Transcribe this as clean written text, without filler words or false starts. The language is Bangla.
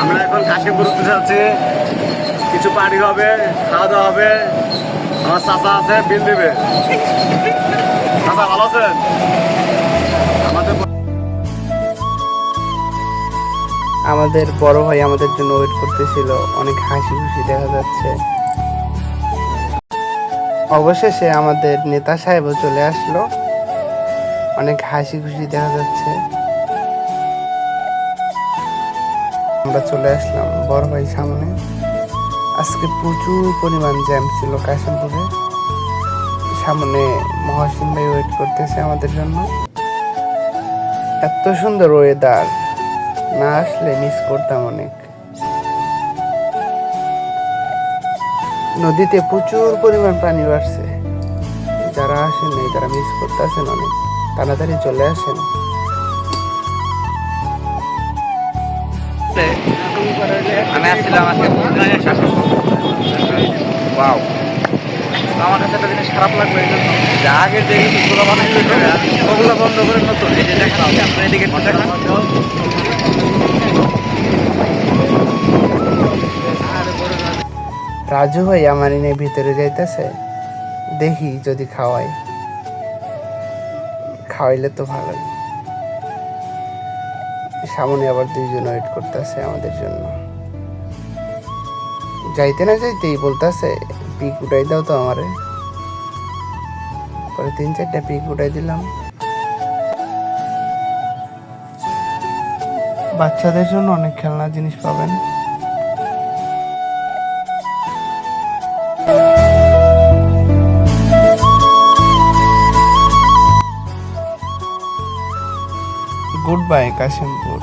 আমরা এখন কাশিমপুর উঠতে যাচ্ছি, কিছু পার্টি হবে, খাওয়া দাওয়া হবে। আমার চাচা আছে, বিল দেবে। চাচা ভালো আছেন? আমাদের বড় ভাই আমাদের জন্য ওয়েট করতেছিল, অনেক হাসি খুশি দেখা যাচ্ছে। অবশেষে আমাদের নেতা সাহেবও চলে আসলো, অনেক হাসি খুশি দেখা যাচ্ছে। আমরা চলে আসলাম বড় ভাই সামনে। আজকে প্রচুর পরিমাণ জ্যাম ছিল কাশিমপুরে। সামনে মহসিন ভাই ওয়েট করতেছে আমাদের জন্য। এত সুন্দর ওয়েদার, না আসলে মিস করতাম অনেক। নদীতে প্রচুর পরিমাণ পানি বাড়ছে, যারা আসেন নাই তারা মিস করতেছেন অনেক। তাড়াতাড়ি চলে আসেন। আমি আসছিলাম আজকে ওয়াও, আমার কাছে একটা জিনিস খারাপ লাগবে, এই জন্য যে আগের যে ইউটিউবগুলো বানাইছিল ওগুলো বন্ধ করে নতুন এই যে দেখা আপনার এদিকে দেখান। রাজু ভাই আমার এনে ভিতরে যাইতেছে, দেখি যদি খাওয়াইলে তো ভালোই। সামনে আবার দুইজন ওয়েট করতেছে আমাদের জন্য। যাইতে না যাইতেই বলতেছে পিক উঠাই দাও তো আমারে। পরে 3-4টা পিক উঠাই দিলাম। বাচ্চাদের জন্য অনেক খেলনা জিনিস পাবেন। Good bye Kashimpur.